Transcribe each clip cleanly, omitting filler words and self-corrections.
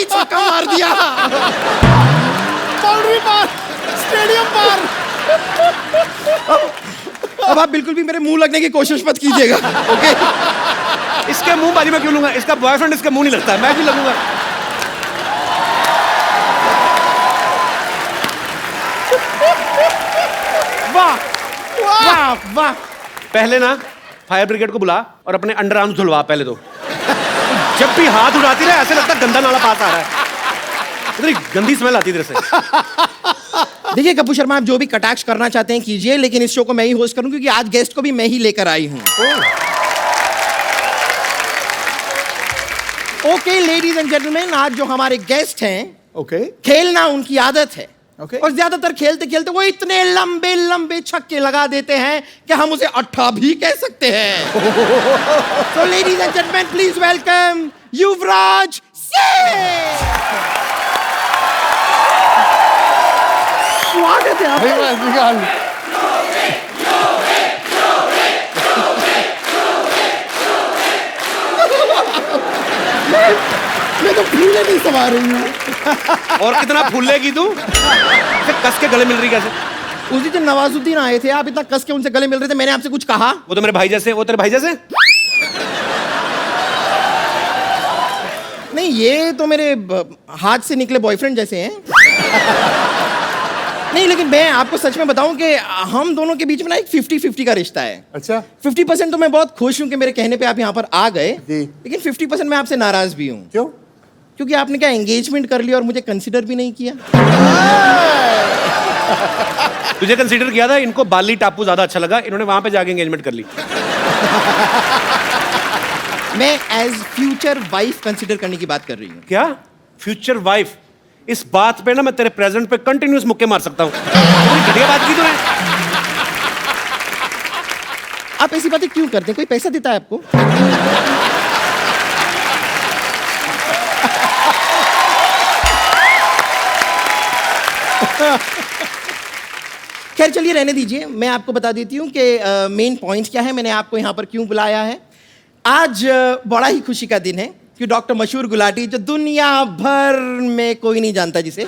ही छक्का मार दिया। बाउंड्री पार, स्टेडियम पार। अब आप बिल्कुल भी मेरे मुंह लगने की कोशिश मत कीजिएगा, ओके? इसके मुंह बाजी मैं क्यों लूंगा? इसका बॉयफ्रेंड इसके मुंह नहीं लगता है, मैं भी लगूंगा। वाह वाह वाह। पहले ना फायर ब्रिगेड को बुला और अपने अंडर आर्म्स धुलवा पहले तो। जब भी हाथ उठाती रहे ऐसे लगता है गंदा नाला पास आ रहा है। इतनी गंदी स्मेल आती है तेरे से। देखिए गप्पू शर्मा, आप जो भी कटाक्ष करना चाहते हैं कीजिए, लेकिन इस शो को मैं ही होस्ट करूं क्योंकि आज गेस्ट को भी मैं ही लेकर आई हूं। ओके लेडीज एंड जेंटलमैन, आज जो हमारे गेस्ट हैं, ओके खेलना उनकी आदत है। ओके। और ज्यादातर खेलते खेलते वो इतने लंबे लंबे छक्के लगा देते हैं कि हम उसे अट्ठा भी कह सकते हैं। तो ladies and gentleman, please welcome Yuvraj Singh. स्वागत है आपका। मैं तो फूले नहीं समा रही हूँ। और कितना फूलेगी तू? कस के गले मिल रही कैसे? उस दिन जब नवाजुद्दीन आए थे, आप इतना कस के उनसे गले मिल रहे थे, मैंने आपसे कुछ कहा? वो तो मेरे भाई जैसे, वो तेरे भाई जैसे? नहीं, ये तो मेरे हाथ से निकले बॉयफ्रेंड जैसे हैं। नहीं, लेकिन मैं आपको सच में बताऊं कि हम दोनों के बीच में ना एक 50-50 का रिश्ता है। अच्छा। 50% तो मैं बहुत खुश हूं कि मेरे कहने पे आप यहाँ पर आ गए, जी। लेकिन 50% मैं आपसे नाराज भी हूँ। क्यों? क्योंकि आपने क्या एंगेजमेंट कर लिया और मुझे कंसिडर भी नहीं किया। तुझे कंसीडर किया था, इनको बाली टापू ज्यादा अच्छा लगा, इन्होंने वहां पे जाके एंगेजमेंट कर ली। मैं एज फ्यूचर वाइफ कंसिडर करने की बात कर रही हूँ। क्या फ्यूचर वाइफ? इस बात पे ना मैं तेरे प्रेजेंट पे कंटिन्यूस मुक्के मार सकता हूँ। घटिया बात की तूने। आप ऐसी बातें क्यों करते हैं? कोई पैसा देता है आपको? खैर चलिए रहने दीजिए, मैं आपको बता देती हूँ कि मेन पॉइंट क्या है, मैंने आपको यहाँ पर क्यों बुलाया है। आज बड़ा ही खुशी का दिन है कि डॉक्टर मशहूर गुलाटी, जो दुनिया भर में कोई नहीं जानता जिसे,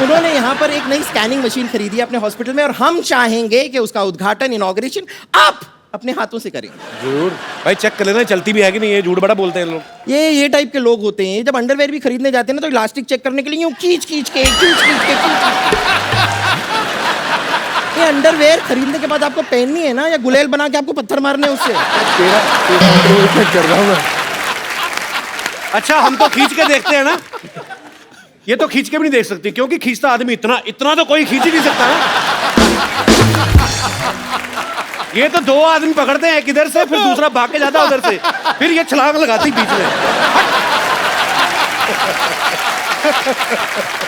उन्होंने यहाँ पर एक नई स्कैनिंग मशीन खरीदी है अपने हॉस्पिटल में, और हम चाहेंगे कि उसका उद्घाटन, इनॉग्रेशन आप अपने हाथों से करें। जरूर भाई, चेक कर लेना चलती भी है कि नहीं। ये झूठ बड़ा बोलते हैं लोग। ये टाइप के लोग होते हैं, जब अंडरवेयर भी खरीदने जाते हैं ना, तो इलास्टिक चेक करने के लिए यूं खींच के ये अंडरवेयर खरीदने के बाद आपको पहननी है ना, या गुलेल बना के आपको पत्थर मारने हैं उससे? तेरा चेक कर रहा हूँ मैं। अच्छा, हम तो खींच के देखते हैं ना, ये तो खींच के भी नहीं देख सकती, क्योंकि खींचता आदमी इतना तो कोई खींच ही नहीं सकता ना। ये तो दो आदमी पकड़ते हैं, एक इधर से फिर दूसरा भाग के जाता उधर से, फिर ये छलांग लगाती बीच में।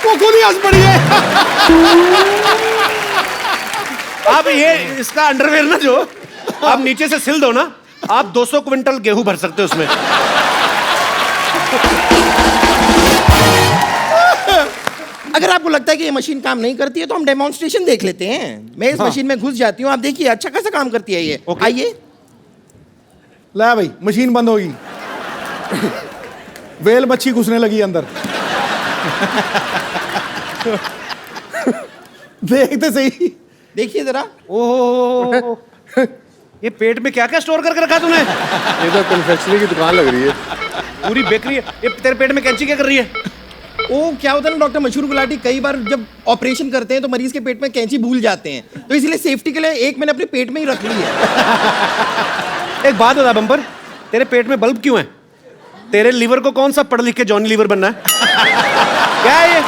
वो खुद ही हंस पड़ी है। अब ये इसका अंडरवेयर ना, जो आप नीचे से सिल दो ना, आप 200 क्विंटल गेहूं भर सकते हो उसमें। अगर आपको लगता है कि ये मशीन काम नहीं करती है तो हम डेमोन्स्ट्रेशन देख लेते हैं। मैं इस मशीन में घुस जाती हूँ, आप देखिए अच्छा खासा काम करती है ये। आइए। ला भाई, मशीन बंद होगी। वेल मच्छी घुसने लगी अंदर। देखते सही, देखिए जरा। ओह, ये पेट में क्या क्या स्टोर करके रखा तूने? ये तो कन्फेक्शनरी की दुकान लग रही है। पूरी बेकरी है। ये तेरे पेट में कैंची क्या कर रही है? वो क्या होता है ना डॉक्टर मशहूर गुलाटी, कई बार जब ऑपरेशन करते हैं तो मरीज के पेट में कैंची भूल जाते हैं, तो इसलिए सेफ्टी के लिए एक मैंने अपने पेट में ही रख ली है। एक बात बता बम्पर, तेरे पेट में बल्ब क्यों है? तेरे लीवर को कौन सा पढ़ लिख के जॉनी लीवर बनना है? क्या है ये?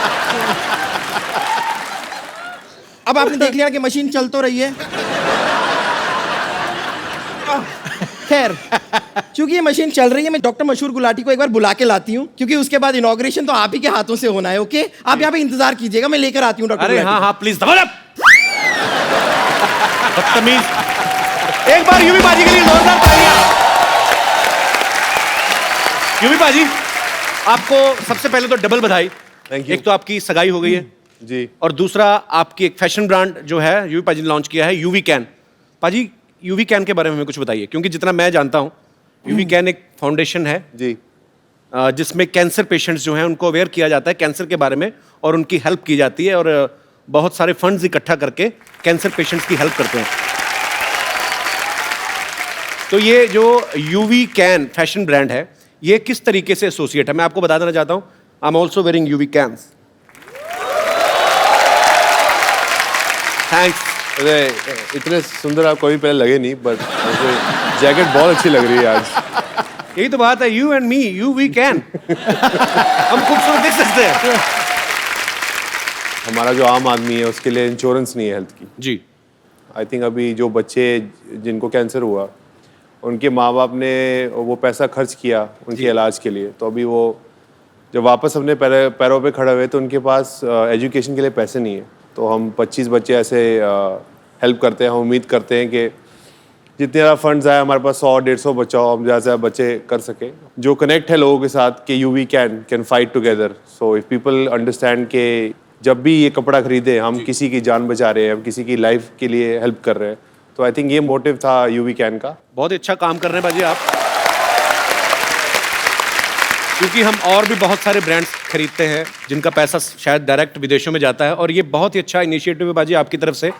अब आपने देख लिया कि मशीन चल तो रही है। खैर, चूंकि ये मशीन चल रही है, मैं डॉक्टर मशहूर गुलाटी को एक बार बुला के लाती हूँ, क्योंकि उसके बाद इनॉग्रेशन तो आप ही के हाथों से होना है। ओके, आप यहाँ पे इंतजार कीजिएगा, मैं लेकर आती हूँ डॉक्टर अरे गुलाटी। हाँ हाँ प्लीज, दबा दब। बदतमीज। एक बार यूवी बाजी के लिए जोरदार तालियां। यूवी बाजी, आपको सबसे पहले तो डबल बधाई। Thank you. एक तो आपकी सगाई हो गई है जी। और दूसरा आपकी एक फैशन ब्रांड जो है यूवी पाजी ने लॉन्च किया है, यूवी कैन। पाजी, यूवी कैन के बारे में हमें कुछ बताइए, क्योंकि जितना मैं जानता हूँ यूवी कैन एक फाउंडेशन है जी। जिसमें कैंसर पेशेंट्स जो हैं उनको अवेयर किया जाता है कैंसर के बारे में और उनकी हेल्प की जाती है और बहुत सारे फंड्स इकट्ठा करके कैंसर पेशेंट्स की हेल्प करते हैं। तो ये जो यूवी कैन फैशन ब्रांड है, ये किस तरीके से एसोसिएट है मैं आपको बता देना चाहता हूँ। I am also wearing UV cans. Thanks. अरे इतने सुंदर आप कभी पहले लगे नहीं, बट मुझे जैकेट बहुत अच्छी लग रही है आज। यही तो बात है, you and me, you we can. हम खूबसूरत दिख सकते हैं। हमारा जो आम आदमी है उसके लिए इंश्योरेंस नहीं है हेल्थ की। जी। आई थिंक अभी जो बच्चे जिनको कैंसर हुआ उनके माँ बाप ने वो पैसा खर्च किया उनके इलाज के लिए, तो अभी वो जब वापस अपने पैरों पे खड़े हुए तो उनके पास एजुकेशन के लिए पैसे नहीं है। तो हम 25 बच्चे ऐसे हेल्प करते हैं। हम उम्मीद करते हैं कि जितने ज़्यादा फंड्स आए हमारे पास 100-150 बच्चा हो, हम ज़्यादा से ज़्यादा बच्चे कर सके। जो कनेक्ट है लोगों के साथ कि you we can fight together. So if people understand कि जब भी ये कपड़ा खरीदे हम किसी की जान बचा रहे हैं, हम किसी की लाइफ के लिए हेल्प कर रहे हैं। तो आई थिंक ये मोटिव था यू वी कैन का। बहुत अच्छा काम कर रहे हैं बाजी आप, क्योंकि हम और भी बहुत सारे ब्रांड्स खरीदते हैं जिनका पैसा शायद डायरेक्ट विदेशों में जाता है, और ये बहुत ही अच्छा इनिशिएटिव है बाजी आपकी तरफ से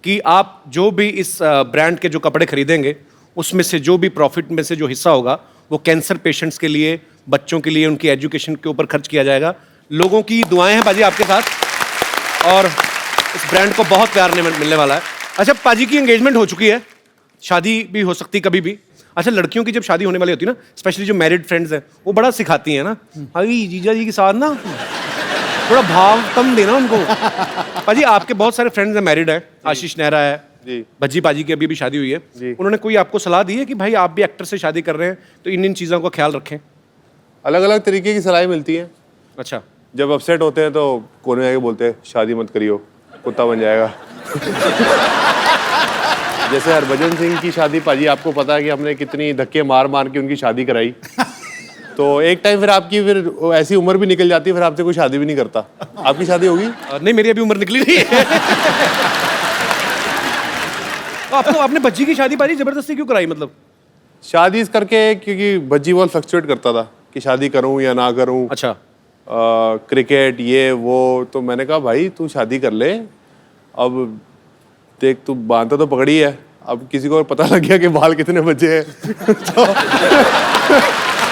कि आप जो भी इस ब्रांड के जो कपड़े खरीदेंगे उसमें से जो भी प्रॉफिट में से जो हिस्सा होगा वो कैंसर पेशेंट्स के लिए, बच्चों के लिए, उनकी एजुकेशन के ऊपर खर्च किया जाएगा। लोगों की दुआएं हैं बाजी आपके साथ, और इस ब्रांड को बहुत प्यार मिलने वाला है। अच्छा, पाजी की एंगेजमेंट हो चुकी है, शादी भी हो सकती कभी भी। अच्छा, लड़कियों की जब शादी होने वाली होती है ना, स्पेशली जो मैरिड फ्रेंड्स हैं, वो बड़ा सिखाती हैं ना, अभी जीजा जी के साथ ना थोड़ा भाव कम देना उनको। पाजी आपके बहुत सारे फ्रेंड्स हैं, मैरिड है, आशीष नेहरा है जी, भज्जी पाजी की अभी भी शादी हुई है जी। उन्होंने कोई आपको सलाह दी है कि भाई आप भी एक्टर से शादी कर रहे हैं तो इन चीज़ों का ख्याल रखें? अलग अलग तरीके की सलाह मिलती है। अच्छा। जब अपसेट होते हैं तो कोने में आके बोलते हैं शादी मत करियो, कुत्ता बन जाएगा। जैसे हरभजन सिंह की शादी पाजी आपको पता है कि हमने कितनी धक्के मार मार के उनकी शादी कराई। तो एक टाइम फिर आपकी फिर ऐसी उम्र भी निकल जाती है, फिर आपसे कोई शादी भी नहीं करता। आपकी शादी होगी? नहीं, मेरी अभी उम्र निकली नहीं है। तो आपको आपने बच्ची की शादी पाजी जबरदस्ती क्यों कराई? मतलब शादी इस करके क्योंकि भज्जी बहुत फ्लक्चुएट करता था कि शादी करूं या ना करूं। अच्छा। क्रिकेट ये वो, तो मैंने कहा भाई तू शादी कर ले, अब देख तू बांधता तो पकड़ी है, अब किसी को पता लग गया कि बाल कितने बचे हैं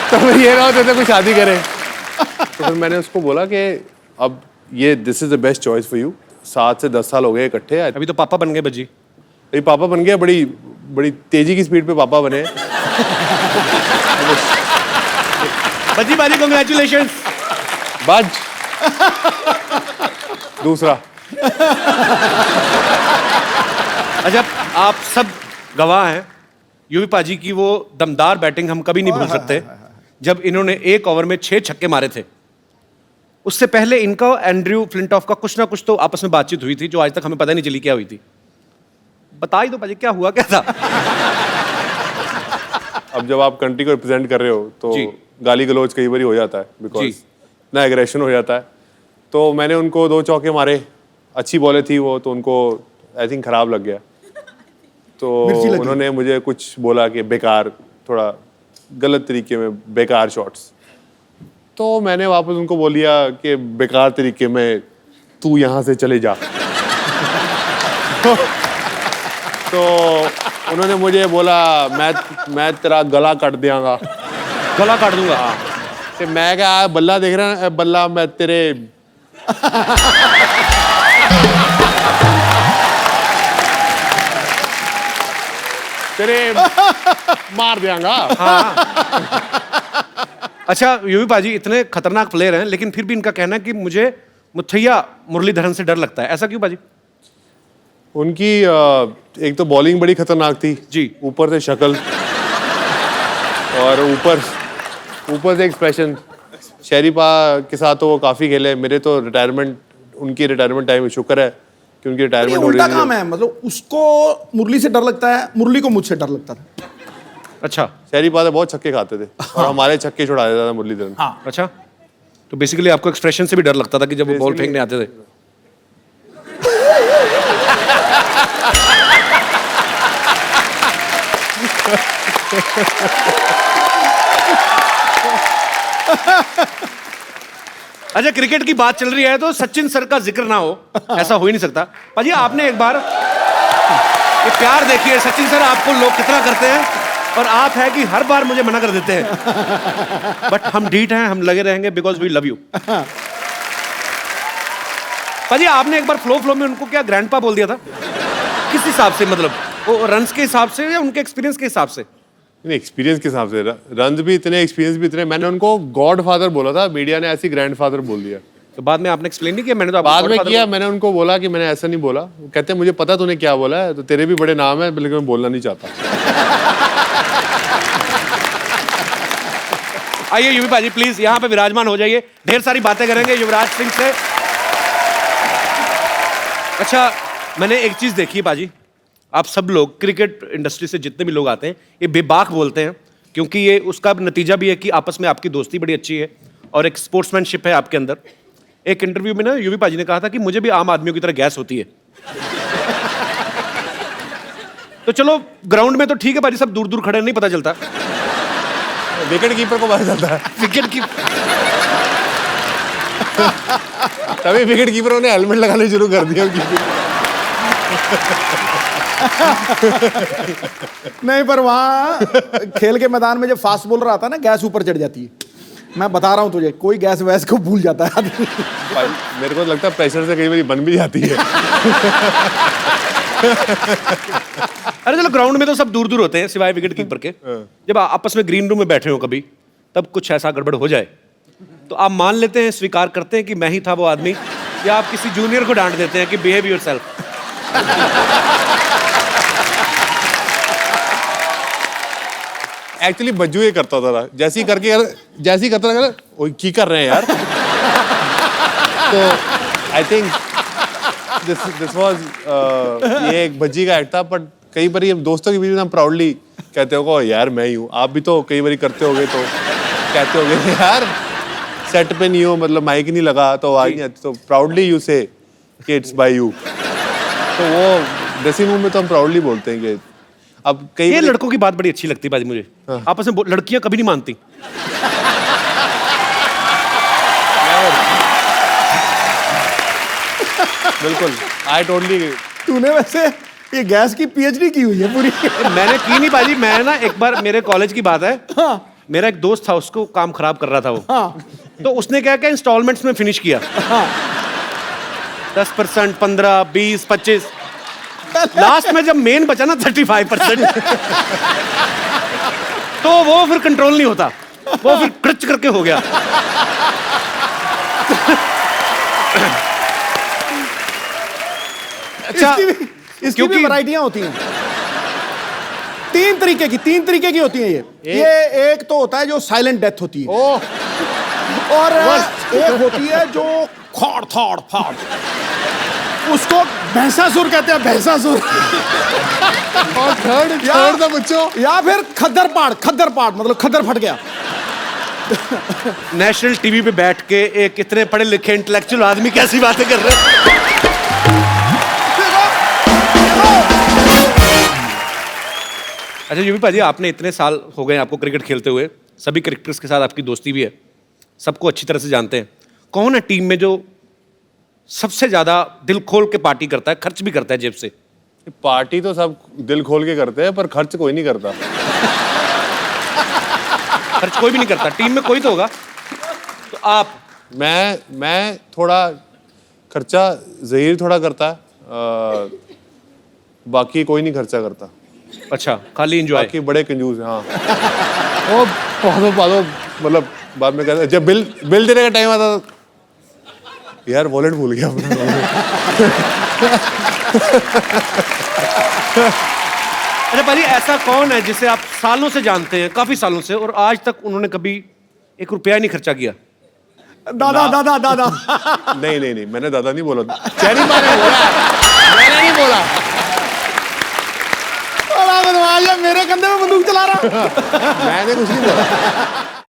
तो फिर ये ना होता कोई शादी करे। तो फिर मैंने उसको बोला कि अब ये this is the best choice for you. 7 से 10 साल हो गए इकट्ठे। अभी तो पापा बन गए बज्जी। अभी पापा बन गया, बड़ी बड़ी तेजी की स्पीड पे पापा बने। बज्जी पाजी कांग्रेचुलेशंस। बाज दूसरा। अच्छा, आप सब गवाह हैं यूवी पाजी की वो दमदार बैटिंग हम कभी नहीं भूल सकते, जब इन्होंने एक ओवर में 6 छक्के मारे थे। उससे पहले इनका एंड्रयू फ्लिंटॉफ का कुछ ना कुछ तो आपस में बातचीत हुई थी जो आज तक हमें पता नहीं चली क्या हुई थी। बता ही दो पाजी, क्या हुआ क्या था? अब जब आप कंट्री को रिप्रेजेंट कर रहे हो तो गाली गलौज कई बार हो जाता है, बिकॉज ना एग्रेशन हो जाता है। तो मैंने उनको 2 चौके मारे, अच्छी बॉलें थी वो, तो उनको आई थिंक खराब लग गया। तो उन्होंने मुझे कुछ बोला कि बेकार, थोड़ा गलत तरीके में बेकार शॉट्स। तो मैंने वापस उनको बोल दिया कि बेकार तरीके में तू यहाँ से चले जा। तो उन्होंने मुझे बोला मैं तेरा गला काट दियांगा। गला काट दूंगा? कि मैं क्या बल्ला देख रहा है, बल्ला मैं तेरे मार दियांगा। अच्छा यूवी पाजी इतने खतरनाक प्लेयर हैं, लेकिन फिर भी इनका कहना है कि मुझे मुथैया मुरलीधरन से डर लगता है। ऐसा क्यों पाजी? उनकी एक तो बॉलिंग बड़ी खतरनाक थी जी, ऊपर से शक्ल, और ऊपर से एक्सप्रेशन। शरीफा के साथ तो वो काफी खेले। मेरे तो रिटायरमेंट, उनकी रिटायरमेंट टाइम शुक्र है कि उनकी रिटायरमेंट हो रही है। उल्टा काम है, मतलब उसको मुरली से डर लगता है, मुरली को मुझसे डर लगता था। अच्छा। शरीफा बहुत छक्के खाते थे और हमारे छक्के छुड़ा देता था मुरलीधरन। हाँ। अच्छा, तो बेसिकली आपको एक्सप्रेशन से भी डर लगता था कि जब वो बॉल फेंकने आते थे? अच्छा, क्रिकेट की बात चल रही है तो सचिन सर का जिक्र ना हो, ऐसा हो ही नहीं सकता। पाजी आपने एक बार ये प्यार देखिए, सचिन सर आपको लोग कितना करते हैं और आप है कि हर बार मुझे मना कर देते हैं, बट हम ढीठ हैं, हम लगे रहेंगे बिकॉज वी लव यू। पाजी आपने एक बार फ्लो में उनको क्या ग्रैंडपा बोल दिया था, किस हिसाब से? मतलब वो रन्स के हिसाब से या उनके एक्सपीरियंस के हिसाब से? एक्सपीरियंस के हिसाब से, रन भी इतने, एक्सपीरियंस भी इतने। मैंने उनको गॉड फादर बोला था, मीडिया ने ऐसी ग्रैंड फादर बोल दिया। तो बाद में आपने एक्सप्लेन नहीं किया? मैंने तो आपको बाद में godfather किया, मैंने उनको बोला कि मैंने ऐसा नहीं बोला। वो कहते हैं मुझे पता तूने क्या बोला है, तो तेरे भी बड़े नाम है, लेकिन मैं बोलना नहीं चाहता। आइए युवी पाजी प्लीज यहाँ पे विराजमान हो जाइए, ढेर सारी बातें करेंगे युवराज सिंह से। अच्छा, मैंने एक चीज देखी है पाजी, आप सब लोग क्रिकेट इंडस्ट्री से जितने भी लोग आते हैं ये बेबाक बोलते हैं, क्योंकि ये उसका नतीजा भी है कि आपस में आपकी दोस्ती बड़ी अच्छी है और एक स्पोर्ट्समैनशिप है आपके अंदर। एक इंटरव्यू में ना युवी पाजी ने कहा था कि मुझे भी आम आदमियों की तरह गैस होती है। तो चलो ग्राउंड में तो ठीक है पाजी, सब दूर दूर खड़े नहीं पता चलता, विकेट कीपर को पता चलता है। विकेट की तभी विकेट कीपरों ने हेलमेट लगाने शुरू कर दिया। नहीं, पर वहाँ खेल के मैदान में जब फास्ट बॉलर आता है ना, गैस ऊपर चढ़ जाती है। मैं बता रहा हूँ तुझे, कोई गैस वैस को भूल जाता है आदमी। भाई मेरे को लगता है प्रेशर से कई बार बन भी जाती है। अरे चलो ग्राउंड में तो सब दूर दूर होते हैं सिवाय विकेट कीपर के। जब आपस में ग्रीन रूम में बैठे हो कभी, तब कुछ ऐसा गड़बड़ हो जाए तो आप मान लेते हैं, स्वीकार करते हैं कि मैं ही था वो आदमी, या आप किसी जूनियर को डांट देते हैं कि बिहेव योरसेल्फ? एक्चुअली बज्जू ये करता था, जैसे ही करके यार, जैसे ही करता था वो की कर रहे हैं यार। तो आई थिंक दिस वाज ये एक बज्जी का एक्ट था, बट कई बार ये दोस्तों के बीच में हम प्राउडली कहते हो यार मैं ही हूँ। आप भी तो कई बार करते होगे, तो कहते होगे यार सेट पे नहीं हो, मतलब माइक नहीं लगा तो आवाज नहीं आती, तो प्राउडली यू से कि इट्स बाय यू। तो वो ड्रेसिंग रूम में तो हम प्राउडली बोलते हैं कि अब कई ये लड़कों की बात बड़ी अच्छी लगती है बाजी मुझे। आपस में लड़कियां कभी नहीं मानती। बिल्कुल, आई टोटली। तूने वैसे ये गैस की पीएचडी की हुई है पूरी? मैंने की नहीं बाजी, मैं ना एक बार, मेरे कॉलेज की बात है, हाँ। मेरा एक दोस्त था, उसको काम खराब कर रहा था वो। हाँ। तो उसने क्या क्या इंस्टॉलमेंट्स में फिनिश किया। हाँ। 10%, 15, 20, 25, लास्ट में जब मेन बचा ना 35%, तो वो फिर कंट्रोल नहीं होता, वो फिर क्रच करके हो गया। अच्छा, इसकी भी वैरायटियां होती हैं। तीन तरीके की होती हैं ये एक तो होता है जो साइलेंट डेथ होती है, और एक होती है जो खाड़ थाड़ फाड़, उसको भैंसासुर कहते हैं, भैंसासुर। और थर्ड था बच्चों, या फिर खद्दर पाड़ मतलब खद्दर फट गया। नेशनल टीवी पे बैठ के एक इतने पढ़े लिखे इंटेलेक्चुअल आदमी कैसी बातें कर रहे हैं। अच्छा यूवी पाजी, आपने इतने साल हो गए आपको क्रिकेट खेलते हुए, सभी क्रिकेटर्स के साथ आपकी दोस्ती भी है, सबको अच्छी तरह से जानते हैं। कौन है टीम में जो सबसे ज्यादा दिल खोल के पार्टी करता है, खर्च भी करता है जेब से? पार्टी तो सब दिल खोल के करते हैं, पर खर्च कोई नहीं करता। खर्च कोई भी नहीं करता, टीम में कोई तो होगा। तो आप? मैं थोड़ा खर्चा ज़हीर थोड़ा करता है, बाकी कोई नहीं खर्चा करता। अच्छा, खाली एंजॉय? बाकी बड़े कंजूस हैं। हाँ, वो बहुत मतलब बाद में कहते, जब बिल देने का टाइम आता था, यार वॉलेट भूल गया अपना। अच्छा पाजी, ऐसा कौन है जिसे आप सालों से जानते हैं, काफी सालों से, और आज तक उन्होंने कभी एक रुपया नहीं खर्चा किया? दादा। नहीं, मैंने दादा नहीं बोला, चैनी मारे बोला, मैंने नहीं बोला। मेरे कंधे में बंदूक चला रहा। मैंने कुछ नहीं बोला।